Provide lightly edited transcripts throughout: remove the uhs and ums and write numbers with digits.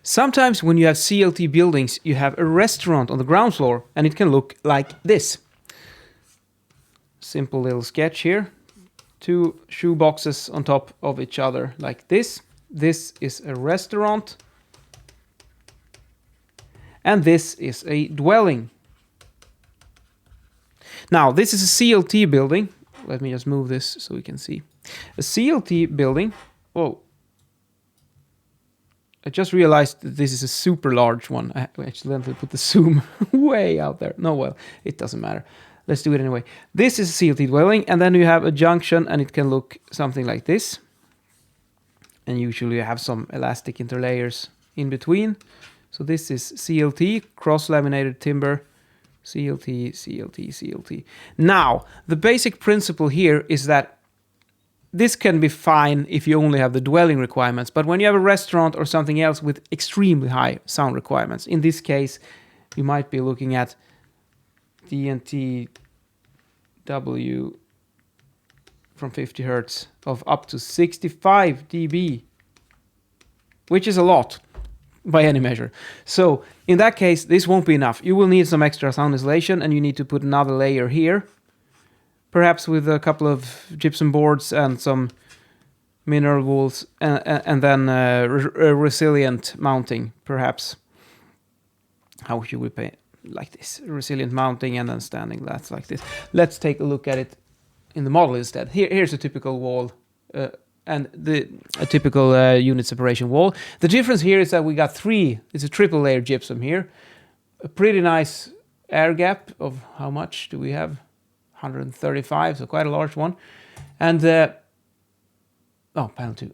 Sometimes when you have CLT buildings, you have a restaurant on the ground floor, and it can look like this. Simple little sketch here. 2 shoe boxes on top of each other like this. This is a restaurant. And this is a dwelling. Now, this is a CLT building. Let me just move this so we can see. A CLT building. Oh. I just realized that this is a super large one. I accidentally put the zoom way out there. No, well, it doesn't matter. Let's do it anyway. This is a CLT dwelling, and then you have a junction, and it can look something like this. And usually you have some elastic interlayers in between. So this is CLT, cross-laminated timber, CLT, CLT, CLT. Now, the basic principle here is that this can be fine if you only have the dwelling requirements, but when you have a restaurant or something else with extremely high sound requirements, in this case, you might be looking at DNTW from 50 Hertz of up to 65 dB, which is a lot by any measure. So in that case, this won't be enough. You will need some extra sound insulation, and you need to put another layer here, perhaps with a couple of gypsum boards and some mineral wools, and then a resilient mounting, perhaps. How should we paint? Like this, resilient mounting, and then standing slats like this. Let's take a look at it in the model instead. Here's a typical wall, and a typical unit separation wall. The difference here is that we got 3. It's a triple layer gypsum here. A pretty nice air gap of how much do we have? 135, so quite a large one. And panel 2.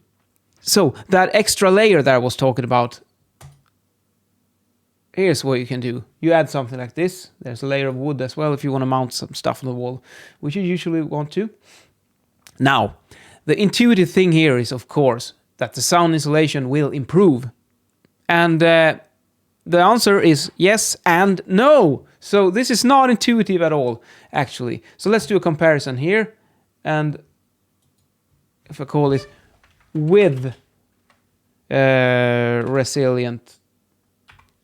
So that extra layer that I was talking about, here's what you can do. You add something like this. There's a layer of wood as well if you want to mount some stuff on the wall, which you usually want to. Now, the intuitive thing here is, of course, that the sound insulation will improve. And the answer is yes and no. So this is not intuitive at all, actually. So let's do a comparison here. And if I call it with resilient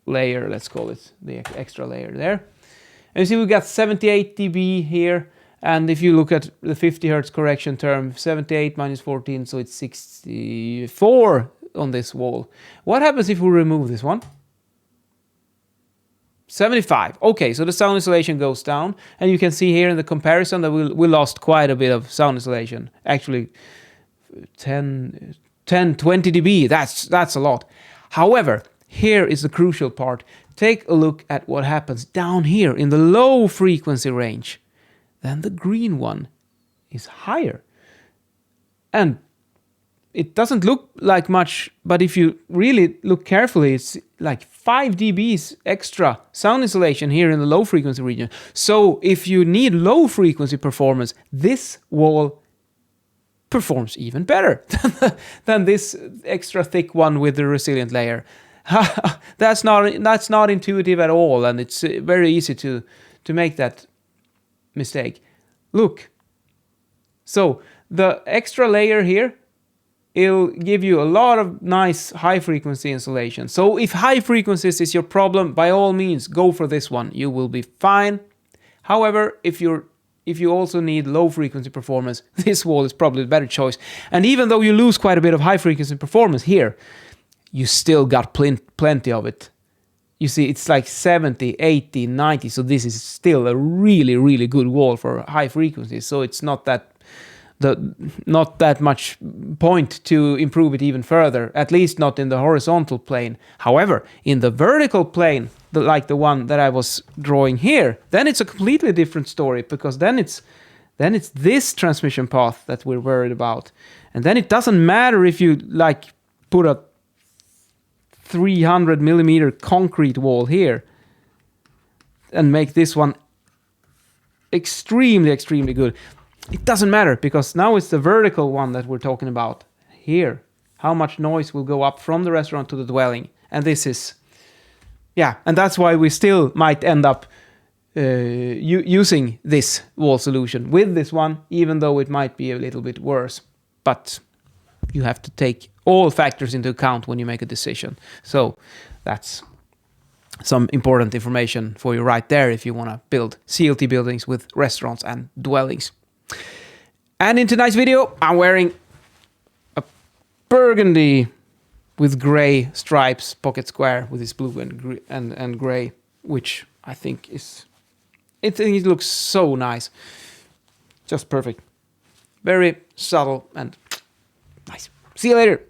layer, let's call it the extra layer there. And you see we've got 78 dB here. And if you look at the 50 Hertz correction term, 78 minus 14, so it's 64 on this wall. What happens if we remove this one? 75. Okay, so the sound insulation goes down. And you can see here in the comparison that we lost quite a bit of sound insulation. Actually, 10, 20 dB, that's a lot. However, here is the crucial part. Take a look at what happens down here in the low frequency range. Then the green one is higher. And it doesn't look like much, but if you really look carefully, it's like 5 dBs extra sound insulation here in the low frequency region. So if you need low frequency performance, this wall performs even better than this extra thick one with the resilient layer. That's not intuitive at all, and it's very easy to make that mistake. Look. So the extra layer here, it'll give you a lot of nice high frequency insulation. So if high frequencies is your problem, by all means go for this one. You will be fine. However, if you also need low frequency performance, this wall is probably the better choice. And even though you lose quite a bit of high frequency performance here, you still got plenty of it. You see, it's like 70, 80, 90. So this is still a really, really good wall for high frequencies. So it's not that much point to improve it even further, at least not in the horizontal plane. However, in the vertical plane, like the one that I was drawing here, then it's a completely different story, because then it's this transmission path that we're worried about. And then it doesn't matter if you like put a 300 millimeter concrete wall here and make this one extremely, extremely good. It doesn't matter, because now it's the vertical one that we're talking about here. How much noise will go up from the restaurant to the dwelling. And this is, and that's why we still might end up using this wall solution with this one, even though it might be a little bit worse. But you have to take all factors into account when you make a decision. So that's some important information for you right there if you want to build CLT buildings with restaurants and dwellings. And in tonight's video, I'm wearing a burgundy with gray stripes pocket square with this blue and gray, which I think it looks so nice. Just perfect. Very subtle and nice. See you later.